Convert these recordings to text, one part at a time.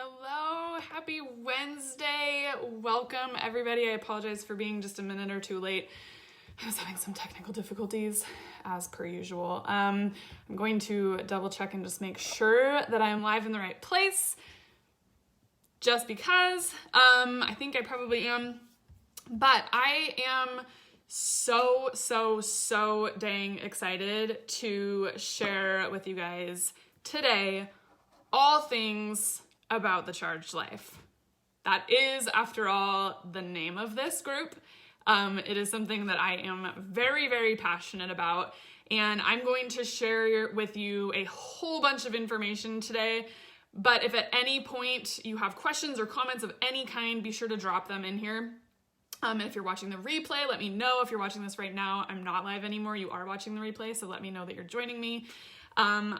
Hello, happy Wednesday. Welcome everybody. I apologize for being just a minute or two late. I was having some technical difficulties as per usual. I'm going to double check and just make sure that I am live in the right place. Just because, I think I probably am, but I am so dang excited to share with you guys today all things about the charged life. That is, after all, the name of this group. It is something that I am very passionate about, and I'm going to share with you a whole bunch of information today. But if at any point you have questions or comments of any kind, be sure to drop them in here. And if you're watching the replay, let me know. If you're watching this right now, I'm not live anymore. You are watching the replay, so let me know that you're joining me. I'm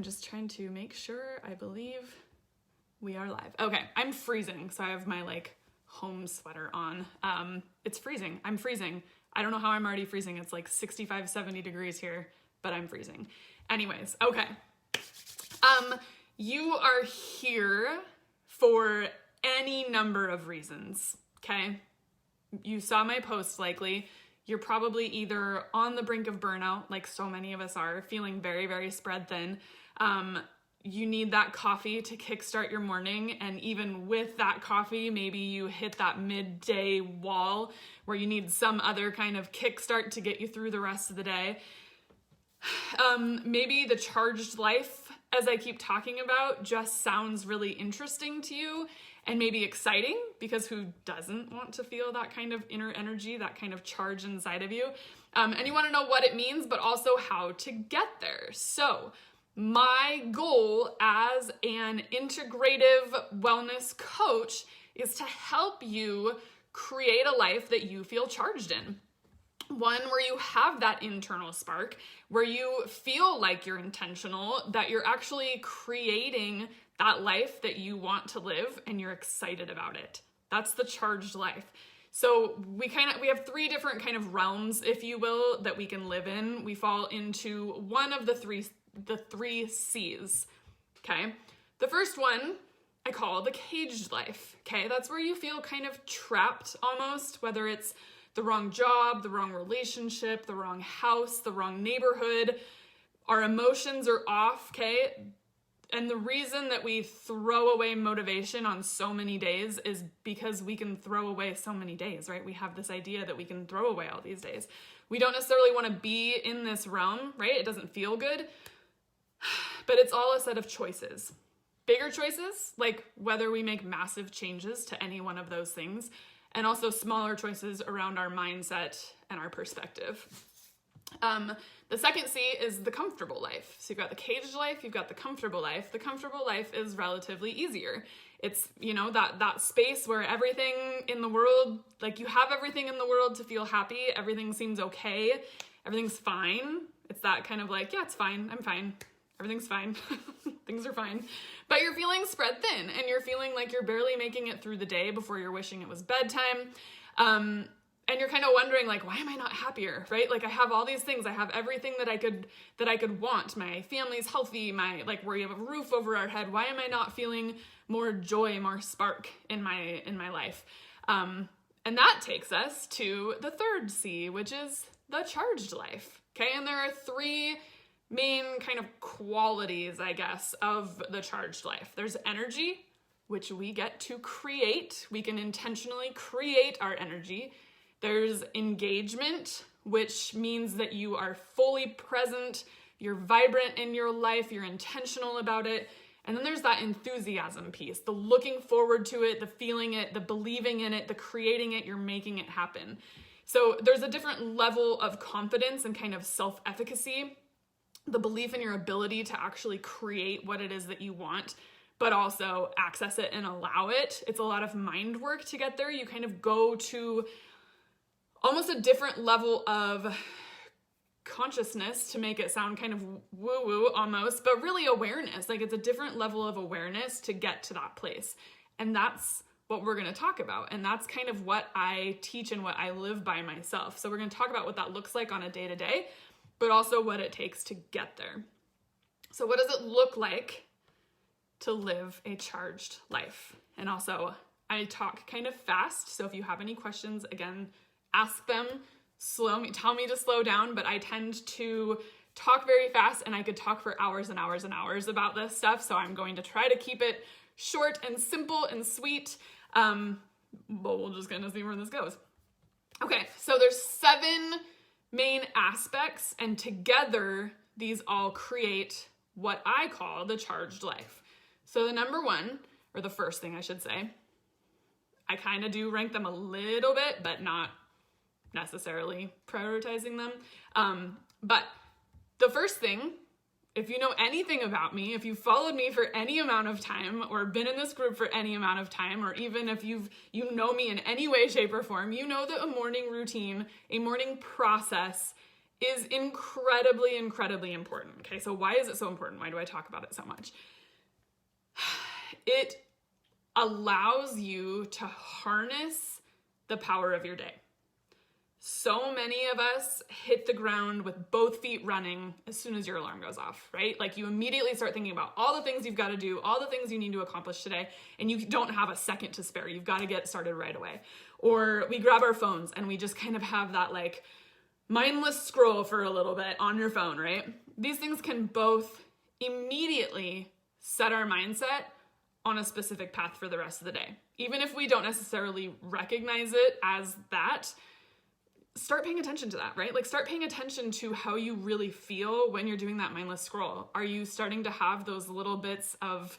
just trying to make sure. I believe we are live. Okay, I'm freezing, so I have my home sweater on. It's freezing. I'm freezing. I don't know how I'm already freezing. It's 65, 70 degrees here, but I'm freezing. Anyways, okay. You are here for any number of reasons, okay? You saw my post likely. You're probably either on the brink of burnout, like so many of us are, feeling very spread thin. You need that coffee to kickstart your morning, and even with that coffee, maybe you hit that midday wall where you need some other kind of kickstart to get you through the rest of the day. Maybe the charged life, as I keep talking about, just sounds really interesting to you and maybe exciting, because who doesn't want to feel that kind of inner energy, that kind of charge inside of you? And you want to know what it means, but also how to get there. So my goal as an integrative wellness coach is to help you create a life that you feel charged in. One where you have that internal spark, where you feel like you're intentional, that you're actually creating that life that you want to live and you're excited about it. That's the charged life. So we have three different kind of realms, if you will, that we can live in. We fall into one of the three C's, okay? The first one I call the caged life, okay? That's where you feel kind of trapped almost, whether it's the wrong job, the wrong relationship, the wrong house, the wrong neighborhood. Our emotions are off, okay? And the reason that we throw away motivation on so many days is because we can throw away so many days, right? We have this idea that we can throw away all these days. We don't necessarily want to be in this realm, right? It doesn't feel good, but it's all a set of choices. Bigger choices, like whether we make massive changes to any one of those things, and also smaller choices around our mindset and our perspective. The second C is the comfortable life. So you've got the caged life, you've got the comfortable life. The comfortable life is relatively easier. It's, that space where everything in the world, you have everything in the world to feel happy. Everything seems okay. Everything's fine. It's that kind of it's fine. I'm fine. Everything's fine. Things are fine. But you're feeling spread thin, and you're feeling like you're barely making it through the day before you're wishing it was bedtime. And you're kind of wondering, why am I not happier, right? I have all these things. I have everything that I could want. My family's healthy, we have a roof over our head. Why am I not feeling more joy, more spark in my life? And that takes us to the third C, which is the charged life. Okay, and there are three main kind of qualities, I guess, of the charged life. There's energy, which we get to create. We can intentionally create our energy. There's engagement, which means that you are fully present, you're vibrant in your life, you're intentional about it. And then there's that enthusiasm piece, the looking forward to it, the feeling it, the believing in it, the creating it, you're making it happen. So there's a different level of confidence and kind of self-efficacy, the belief in your ability to actually create what it is that you want, but also access it and allow it. It's a lot of mind work to get there. You kind of go to almost a different level of consciousness, to make it sound kind of woo-woo almost, but really awareness. It's a different level of awareness to get to that place. And that's what we're going to talk about. And that's kind of what I teach and what I live by myself. So we're going to talk about what that looks like on a day-to-day, but also what it takes to get there. So what does it look like to live a charged life. And also, I talk kind of fast, so if you have any questions, again, ask them, tell me to slow down, but I tend to talk very fast, and I could talk for hours and hours and hours about this stuff, so I'm going to try to keep it short and simple and sweet, but we'll just kind of see where this goes. Okay, so there's 7 main aspects, and together, these all create what I call the charged life. So the number one, or the first thing I should say, I kind of do rank them a little bit, but not necessarily prioritizing them. But the first thing, if you know anything about me, if you've followed me for any amount of time or been in this group for any amount of time, or even if you know me in any way, shape, or form, you know that a morning routine, a morning process is incredibly, incredibly important. Okay, so why is it so important? Why do I talk about it so much? It allows you to harness the power of your day. So many of us hit the ground with both feet running as soon as your alarm goes off, right? Like you immediately start thinking about all the things you've got to do, all the things you need to accomplish today, and you don't have a second to spare. You've got to get started right away. Or we grab our phones and we just kind of have that like mindless scroll for a little bit on your phone, right? These things can both immediately set our mindset on a specific path for the rest of the day. Even if we don't necessarily recognize it as that, start paying attention to that, right? Like start paying attention to how you really feel when you're doing that mindless scroll. Are you starting to have those little bits of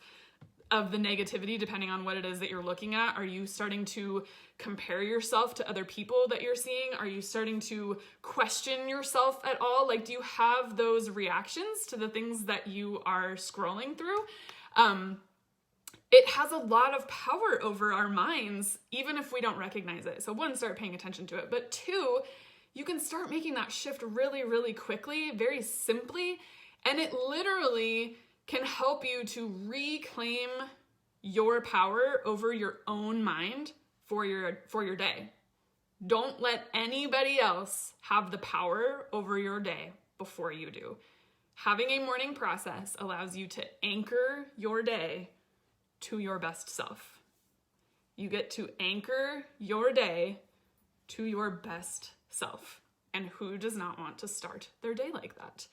the negativity depending on what it is that you're looking at? Are you starting to compare yourself to other people that you're seeing? Are you starting to question yourself at all? Like, do you have those reactions to the things that you are scrolling through? It has a lot of power over our minds, even if we don't recognize it. So one, start paying attention to it. But two, you can start making that shift really, really quickly, very simply. And it literally can help you to reclaim your power over your own mind for your day. Don't let anybody else have the power over your day before you do. Having a morning process allows you to anchor your day to your best self. You get to anchor your day to your best self. And who does not want to start their day like that?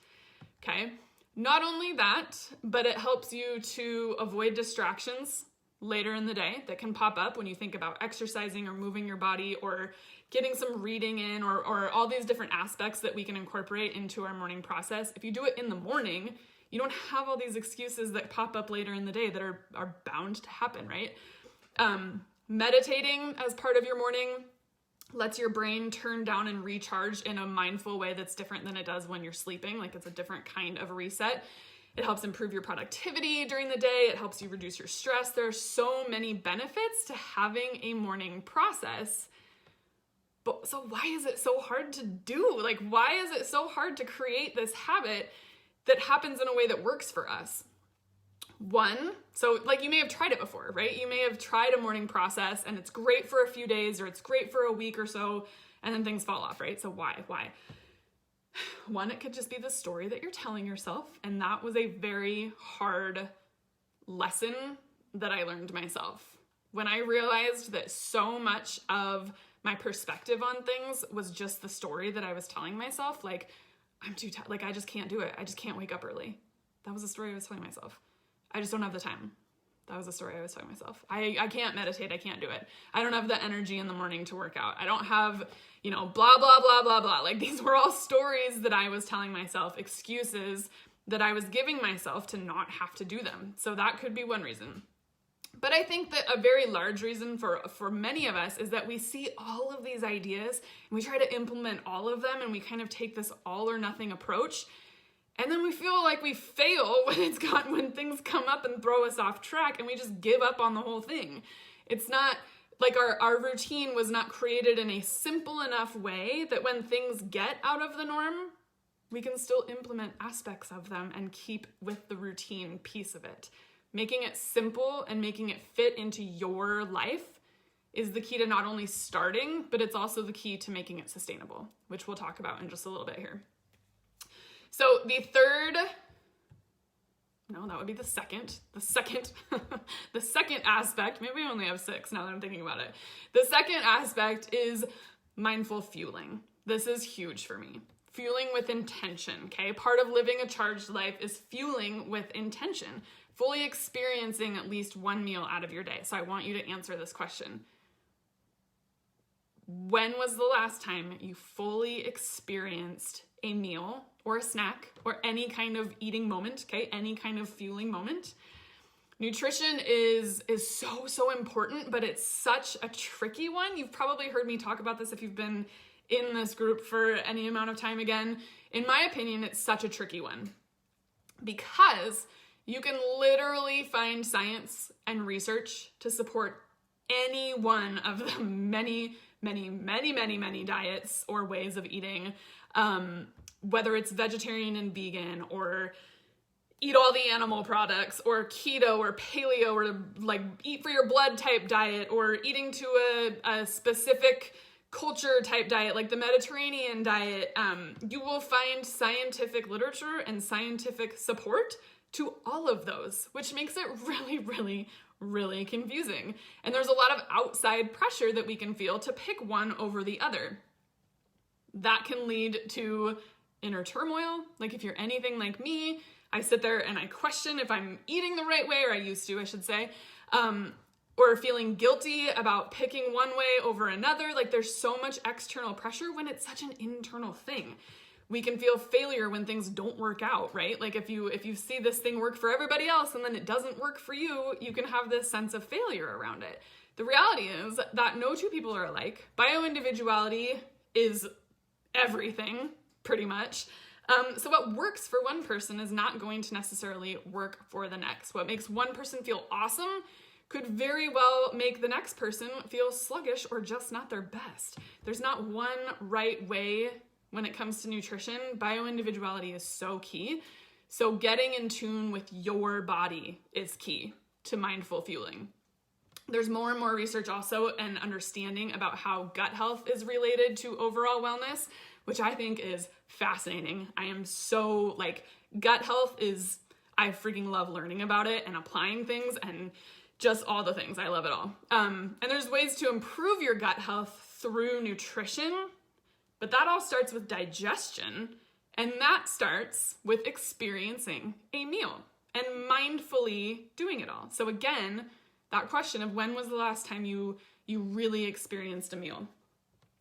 Okay. Not only that, but it helps you to avoid distractions later in the day that can pop up when you think about exercising or moving your body or getting some reading in or all these different aspects that we can incorporate into our morning process. If you do it in the morning, you don't have all these excuses that pop up later in the day that are bound to happen, right? Meditating as part of your morning lets your brain turn down and recharge in a mindful way that's different than it does when you're sleeping. Like it's a different kind of reset. It helps improve your productivity during the day. It helps you reduce your stress. There are so many benefits to having a morning process. But so why is it so hard to do? Like, why is it so hard to create this habit that happens in a way that works for us? One, so like you may have tried it before, right? You may have tried a morning process and it's great for a few days or it's great for a week or so and then things fall off, right? So why? One, it could just be the story that you're telling yourself, and that was a very hard lesson that I learned myself. When I realized that so much of my perspective on things was just the story that I was telling myself, like, I'm too tired, like I just can't do it. I just can't wake up early. That was the story I was telling myself. I just don't have the time. That was the story I was telling myself. I can't meditate. I can't do it. I don't have the energy in the morning to work out. I don't have, blah, blah, blah, blah, blah. Like these were all stories that I was telling myself, excuses that I was giving myself to not have to do them. So that could be one reason. But I think that a very large reason for many of us is that we see all of these ideas and we try to implement all of them and we kind of take this all or nothing approach. And then we feel like we fail when things come up and throw us off track and we just give up on the whole thing. It's not like our routine was not created in a simple enough way that when things get out of the norm, we can still implement aspects of them and keep with the routine piece of it. Making it simple and making it fit into your life is the key to not only starting, but it's also the key to making it sustainable, which we'll talk about in just a little bit here. So the third no, that would be the second, the second aspect, maybe we only have 6 now that I'm thinking about it. The second aspect is mindful fueling. This is huge for me. Fueling with intention, okay? Part of living a charged life is fueling with intention, fully experiencing at least one meal out of your day. So I want you to answer this question. When was the last time you fully experienced a meal or a snack or any kind of eating moment, okay? Any kind of fueling moment? Nutrition is so important, but it's such a tricky one. You've probably heard me talk about this if you've been in this group for any amount of time. Again, in my opinion, it's such a tricky one because you can literally find science and research to support any one of the many diets or ways of eating, whether it's vegetarian and vegan or eat all the animal products or keto or paleo or like eat for your blood type diet or eating to a specific culture type diet like the Mediterranean diet. You will find scientific literature and scientific support to all of those, which makes it really confusing. And there's a lot of outside pressure that we can feel to pick one over the other. That can lead to inner turmoil. Like if you're anything like me, I sit there and I question if I'm eating the right way, or I used to, I should say, or feeling guilty about picking one way over another. Like there's so much external pressure when it's such an internal thing. We can feel failure when things don't work out, right? Like if you see this thing work for everybody else and then it doesn't work for you, you can have this sense of failure around it. The reality is that no two people are alike. Bioindividuality is everything, pretty much. So what works for one person is not going to necessarily work for the next. What makes one person feel awesome could very well make the next person feel sluggish or just not their best. There's not one right way when it comes to nutrition. Bioindividuality is so key. So getting in tune with your body is key to mindful fueling. There's more and more research also and understanding about how gut health is related to overall wellness, which I think is fascinating. I am so gut health is, I freaking love learning about it and applying things and just all the things. I love it all. And there's ways to improve your gut health through nutrition, but that all starts with digestion, and that starts with experiencing a meal and mindfully doing it all. So again, that question of when was the last time you really experienced a meal?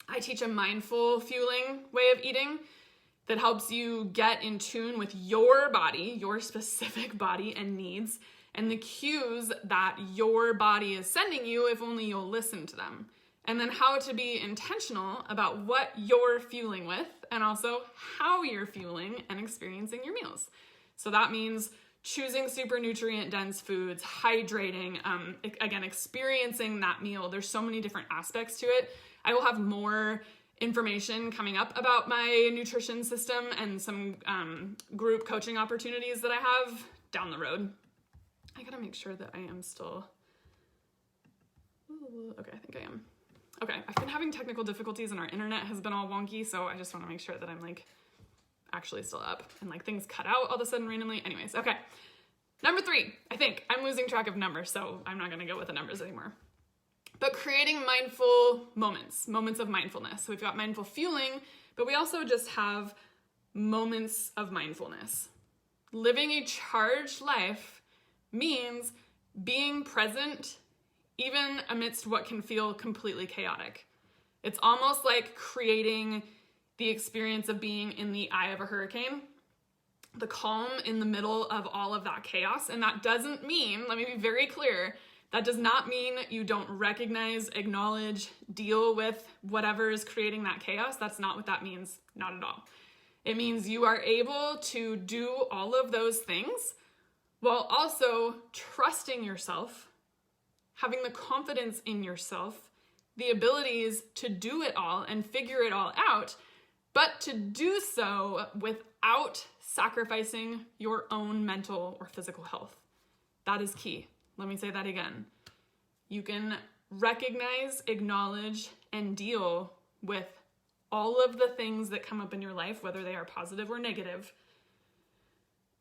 I teach a mindful fueling way of eating that helps you get in tune with your body, your specific body and needs, and the cues that your body is sending you if only you'll listen to them. And then how to be intentional about what you're fueling with and also how you're fueling and experiencing your meals. So that means choosing super nutrient dense foods, hydrating, again, experiencing that meal. There's so many different aspects to it. I will have more information coming up about my nutrition system and some group coaching opportunities that I have down the road. I gotta make sure that I am still, okay, I think I am. Okay, I've been having technical difficulties and our internet has been all wonky, so I just wanna make sure that I'm actually still up and things cut out all of a sudden randomly. Anyways, okay. Number 3, I think. I'm losing track of numbers, so I'm not gonna go with the numbers anymore. But creating mindful moments of mindfulness. So we've got mindful fueling, but we also just have moments of mindfulness. Living a charged life means being present even amidst what can feel completely chaotic. It's almost like creating the experience of being in the eye of a hurricane, the calm in the middle of all of that chaos. And that doesn't mean, let me be very clear, that does not mean you don't recognize, acknowledge, deal with whatever is creating that chaos. That's not what that means, not at all. It means you are able to do all of those things while also trusting yourself, having the confidence in yourself, the abilities to do it all and figure it all out, but to do so without sacrificing your own mental or physical health. That is key. Let me say that again. You can recognize, acknowledge, and deal with all of the things that come up in your life, whether they are positive or negative,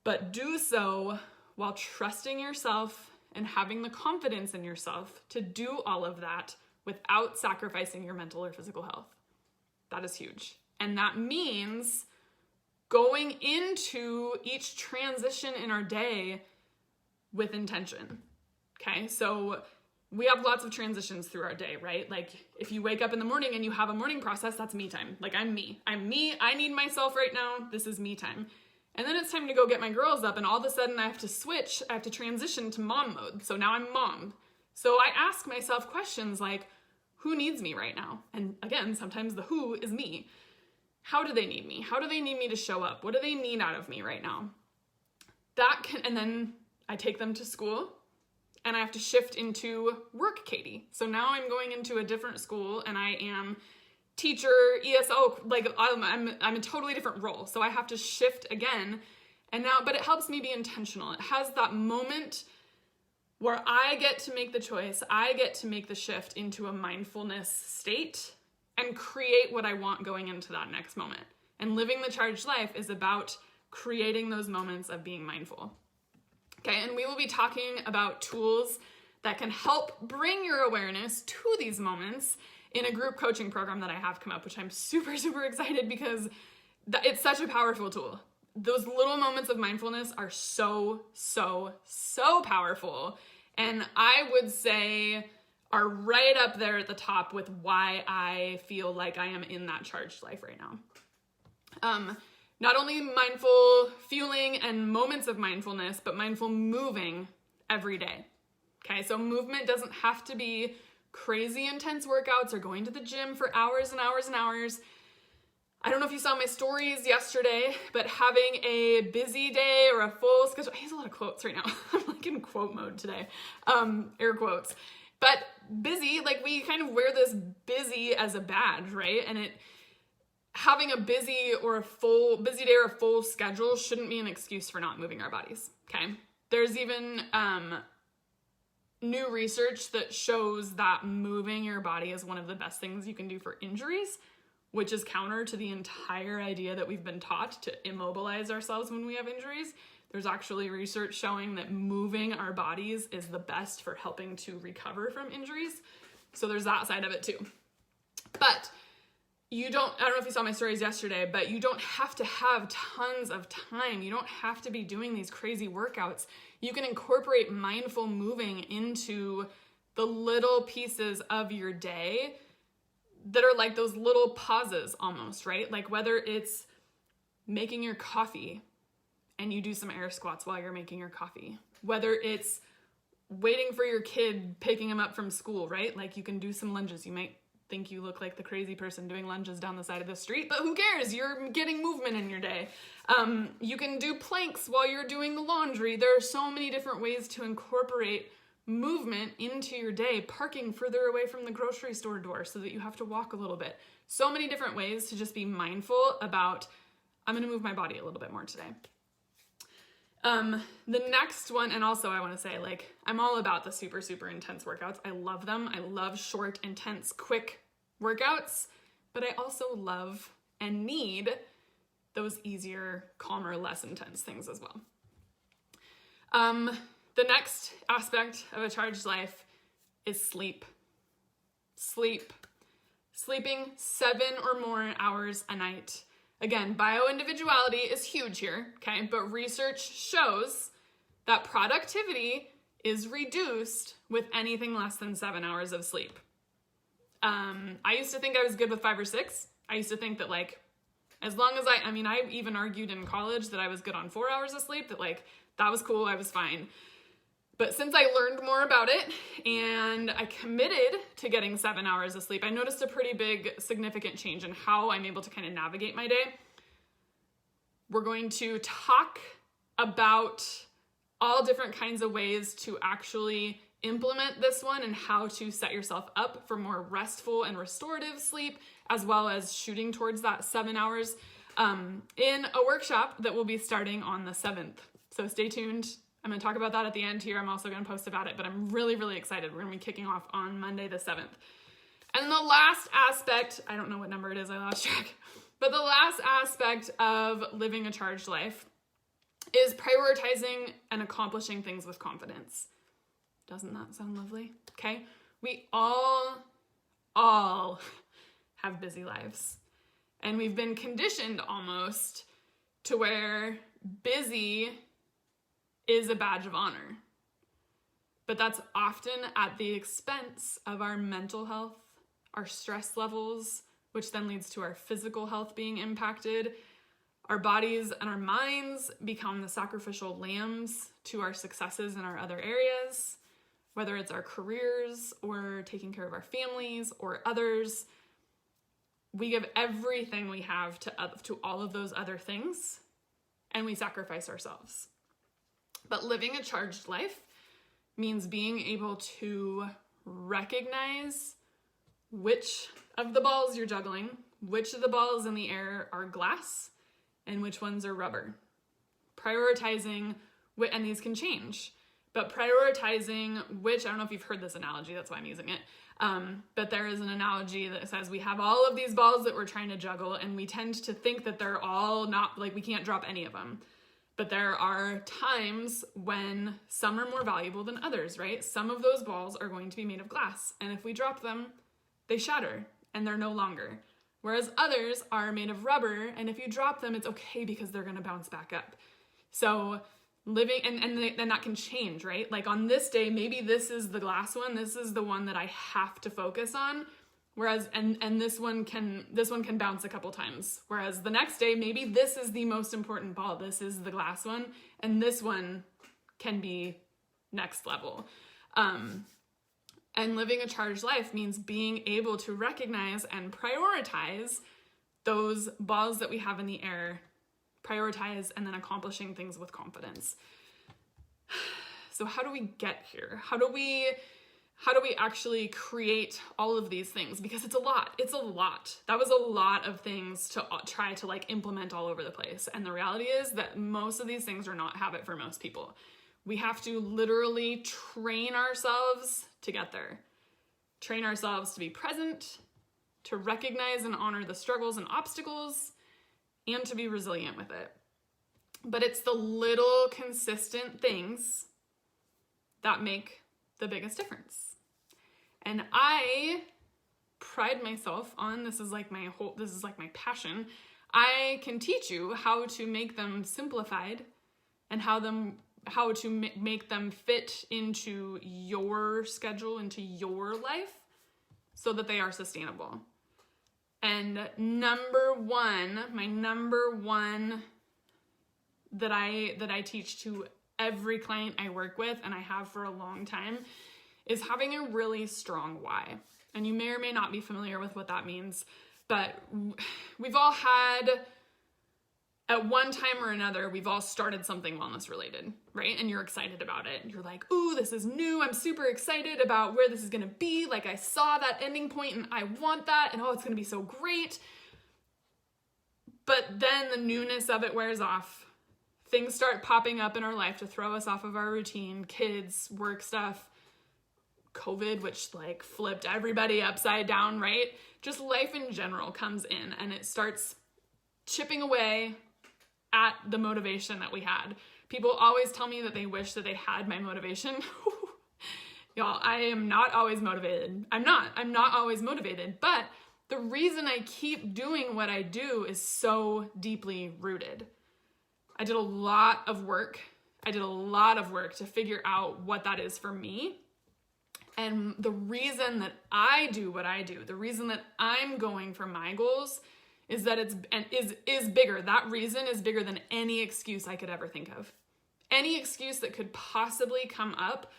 but do so while trusting yourself and having the confidence in yourself to do all of that without sacrificing your mental or physical health. That is huge. And that means going into each transition in our day with intention. Okay, so we have lots of transitions through our day, right? Like if you wake up in the morning and you have a morning process, that's me time. Like I'm me. I need myself right now. This is me time. And then it's time to go get my girls up and all of a sudden I have to transition to mom mode. So now I'm mom. So I ask myself questions like, who needs me right now? And again, sometimes the who is me. How do they need me? How do they need me to show up? What do they need out of me right now? And then I take them to school and I have to shift into work Katie. So now I'm going into a different school and I am teacher, ESO, like I'm a totally different role. So I have to shift again. But it helps me be intentional. It has that moment where I get to make the choice. I get to make the shift into a mindfulness state and create what I want going into that next moment. And living the charged life is about creating those moments of being mindful. Okay, and we will be talking about tools that can help bring your awareness to these moments in a group coaching program that I have come up, which I'm super, super excited because it's such a powerful tool. Those little moments of mindfulness are so, so, so powerful. And I would say are right up there at the top with why I feel like I am in that charged life right now. Not only mindful feeling and moments of mindfulness, but mindful moving every day. Okay, so movement doesn't have to be crazy intense workouts or going to the gym for hours and hours and hours. I don't know if you saw my stories yesterday, but having a busy day or a full schedule, I use a lot of quotes right now. I'm like in quote mode today, air quotes. But busy, like we kind of wear this busy as a badge, right? And having a busy day or a full schedule shouldn't be an excuse for not moving our bodies, okay? There's even new research that shows that moving your body is one of the best things you can do for injuries, which is counter to the entire idea that we've been taught to immobilize ourselves when we have injuries. There's actually research showing that moving our bodies is the best for helping to recover from injuries. So there's that side of it too. But I don't know if you saw my stories yesterday, but you don't have to have tons of time. You don't have to be doing these crazy workouts. You can incorporate mindful moving into the little pieces of your day that are like those little pauses almost, right? Like whether it's making your coffee and you do some air squats while you're making your coffee, whether it's waiting for your kid, picking him up from school, right? Like you can do some lunges. You might think you look like the crazy person doing lunges down the side of the street, but who cares? You're getting movement in your day. You can do planks while you're doing the laundry. There are so many different ways to incorporate movement into your day, parking further away from the grocery store door so that you have to walk a little bit. So many different ways to just be mindful about, I'm going to move my body a little bit more today. The next one, and also I want to say, like, I'm all about the super, super intense workouts. I love them. I love short, intense, quick workouts, but I also love and need those easier, calmer, less intense things as well. The next aspect of a charged life is sleep. Sleeping 7 or more hours a night. Again, bio-individuality is huge here, okay? But research shows that productivity is reduced with anything less than 7 hours of sleep. I used to think I was good with 5 or 6. I used to think that like, as long as I even argued in college that I was good on 4 hours of sleep, that like, that was cool, I was fine. But since I learned more about it and I committed to getting 7 hours of sleep, I noticed a pretty big, significant change in how I'm able to kind of navigate my day. We're going to talk about all different kinds of ways to actually implement this one and how to set yourself up for more restful and restorative sleep, as well as shooting towards that 7 hours in a workshop that will be starting on the 7th. So stay tuned. I'm going to talk about that at the end here. I'm also going to post about it, but I'm really, really excited. We're going to be kicking off on Monday the 7th. And the last aspect, I don't know what number it is, I lost track, but the last aspect of living a charged life is prioritizing and accomplishing things with confidence. Doesn't that sound lovely? Okay. We all have busy lives, and we've been conditioned almost to where busy is a badge of honor. But that's often at the expense of our mental health, our stress levels, which then leads to our physical health being impacted. Our bodies and our minds become the sacrificial lambs to our successes in our other areas, whether it's our careers or taking care of our families or others. We give everything we have to all of those other things, and we sacrifice ourselves. But living a charged life means being able to recognize which of the balls you're juggling, which of the balls in the air are glass, and which ones are rubber. Prioritizing, and these can change, but prioritizing which, I don't know if you've heard this analogy, that's why I'm using it, but there is an analogy that says we have all of these balls that we're trying to juggle, and we tend to think that they're all not, like we can't drop any of them. But there are times when some are more valuable than others, right? Some of those balls are going to be made of glass, and if we drop them, they shatter and they're no longer. Whereas others are made of rubber, and if you drop them, it's okay because they're gonna bounce back up. So living, and that can change, right? Like on this day, maybe this is the glass one, this is the one that I have to focus on. Whereas, and this one can bounce a couple times. Whereas the next day, maybe this is the most important ball. This is the glass one, and this one can be next level. And living a charged life means being able to recognize and prioritize those balls that we have in the air, prioritize, and then accomplishing things with confidence. So how do we get here? How do we actually create all of these things? Because it's a lot. That was a lot of things to try to like implement all over the place. And the reality is that most of these things are not habit for most people. We have to literally train ourselves to get there. Train ourselves to be present, to recognize and honor the struggles and obstacles, and to be resilient with it. But it's the little consistent things that make the biggest difference. And I pride myself on, this is like my passion. I can teach you how to make them simplified and how to make them fit into your schedule, into your life, so that they are sustainable. And my number one that I teach to every client I work with, and I have for a long time, is having a really strong why. And you may or may not be familiar with what that means, but we've all had, at one time or another, we've all started something wellness related, right? And you're excited about it. You're like, ooh, this is new. I'm super excited about where this is going to be. Like I saw that ending point and I want that. And oh, it's going to be so great. But then the newness of it wears off. Things start popping up in our life to throw us off of our routine. Kids, work stuff, COVID, which like flipped everybody upside down, right? Just life in general comes in and it starts chipping away at the motivation that we had. People always tell me that they wish that they had my motivation. Y'all, I am not always motivated. I'm not always motivated, but the reason I keep doing what I do is so deeply rooted. I did a lot of work to figure out what that is for me. And the reason that I do what I do, the reason that I'm going for my goals is that is bigger. That reason is bigger than any excuse I could ever think of. Any excuse that could possibly come up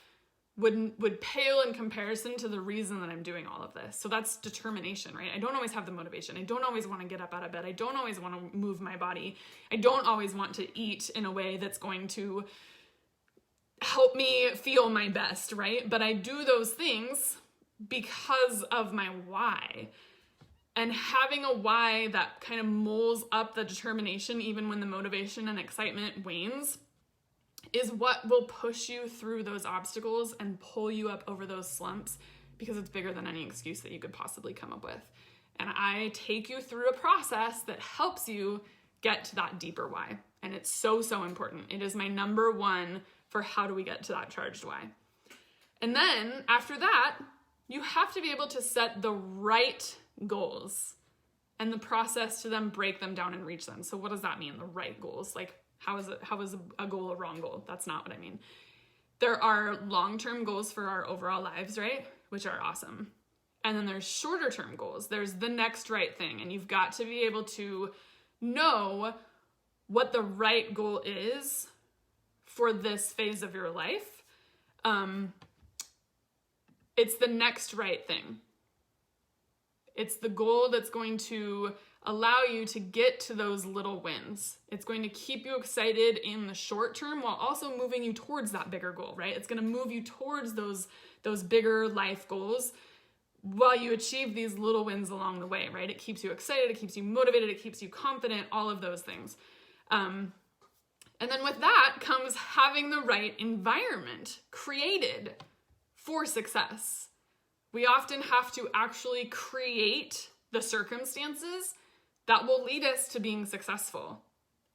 would pale in comparison to the reason that I'm doing all of this. So that's determination, right? I don't always have the motivation. I don't always want to get up out of bed. I don't always want to move my body. I don't always want to eat in a way that's going to help me feel my best, right? But I do those things because of my why. And having a why that kind of molds up the determination even when the motivation and excitement wanes is what will push you through those obstacles and pull you up over those slumps, because it's bigger than any excuse that you could possibly come up with. And I take you through a process that helps you get to that deeper why. And it's so, so important. It is my number one for how do we get to that charged why. And then after that, you have to be able to set the right goals and the process to then break them down and reach them. So what does that mean? The right goals? Like how is a goal a wrong goal? That's not what I mean. There are long-term goals for our overall lives, right? Which are awesome. And then there's shorter term goals. There's the next right thing. And you've got to be able to know what the right goal is for this phase of your life. It's the next right thing. It's the goal that's going to allow you to get to those little wins. It's going to keep you excited in the short term while also moving you towards that bigger goal, right? It's going to move you towards those bigger life goals while you achieve these little wins along the way, right? It keeps you excited, it keeps you motivated, it keeps you confident, all of those things. And then with that comes having the right environment created for success. We often have to actually create the circumstances that will lead us to being successful.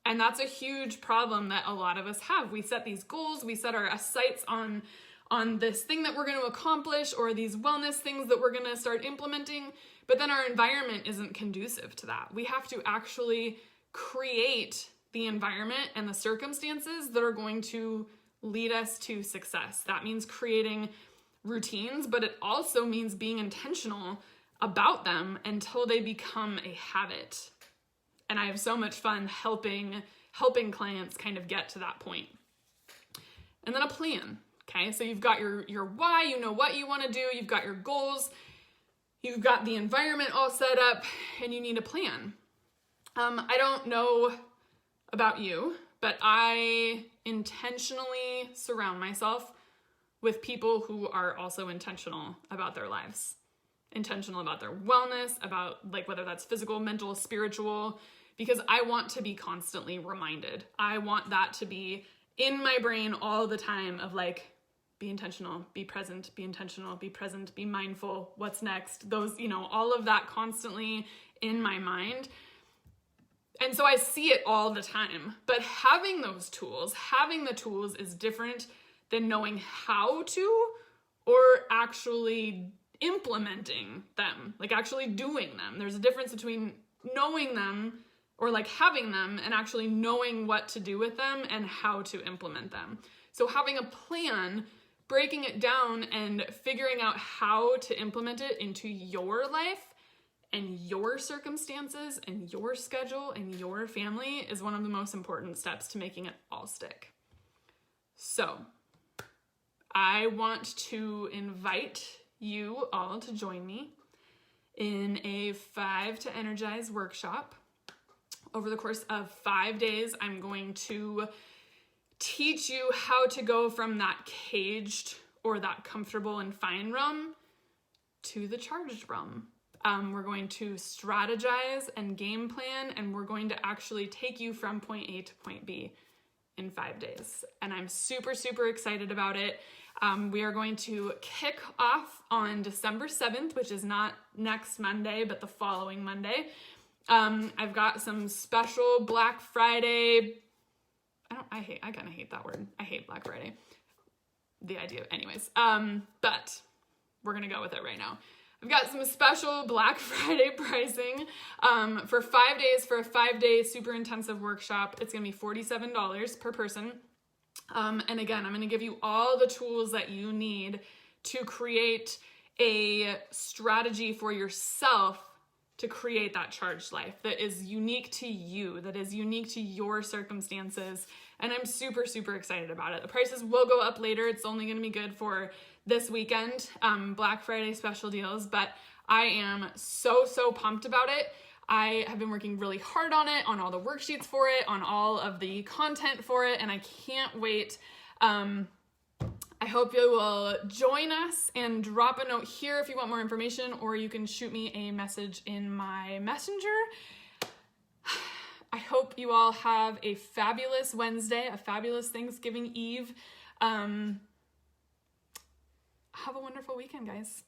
And that's a huge problem that a lot of us have. We set these goals, we set our sights on this thing that we're going to accomplish or these wellness things that we're going to start implementing, but then our environment isn't conducive to that. We have to actually create the environment and the circumstances that are going to lead us to success. That means creating routines, but it also means being intentional about them until they become a habit. And I have so much fun helping clients kind of get to that point. And then a plan. Okay, so you've got your why, you know what you want to do, you've got your goals, you've got the environment all set up, and you need a plan. I don't know about you, but I intentionally surround myself with people who are also intentional about their lives, intentional about their wellness, about like whether that's physical, mental, spiritual, because I want to be constantly reminded. I want that to be in my brain all the time of like, be intentional, be present, be intentional, be present, be mindful, what's next, those, all of that constantly in my mind. And so I see it all the time, but having the tools is different than knowing how to or actually implementing them, like actually doing them. There's a difference between knowing them or like having them and actually knowing what to do with them and how to implement them. So having a plan, breaking it down and figuring out how to implement it into your life and your circumstances and your schedule and your family is one of the most important steps to making it all stick. So I want to invite you all to join me in a 5 to Energize workshop. Over the course of 5 days, I'm going to teach you how to go from that caged or that comfortable and fine realm to the charged realm. We're going to strategize and game plan, and we're going to actually take you from point A to point B in 5 days. And I'm super, super excited about it. We are going to kick off on December 7th, which is not next Monday, but the following Monday. I've got some special Black Friday. I kind of hate that word. I hate Black Friday. The idea, anyways. But we're going to go with it right now. I've got some special Black Friday pricing for 5 days for a 5-day super intensive workshop. It's going to be $47 per person. And again, I'm going to give you all the tools that you need to create a strategy for yourself to create that charged life that is unique to you, that is unique to your circumstances. And I'm super, super excited about it. The prices will go up later. It's only going to be good for this weekend, Black Friday special deals, but I am so, so pumped about it. I have been working really hard on it, on all the worksheets for it, on all of the content for it, and I can't wait. I hope you will join us and drop a note here if you want more information, or you can shoot me a message in my messenger. I hope you all have a fabulous Wednesday, a fabulous Thanksgiving Eve. Have a wonderful weekend, guys.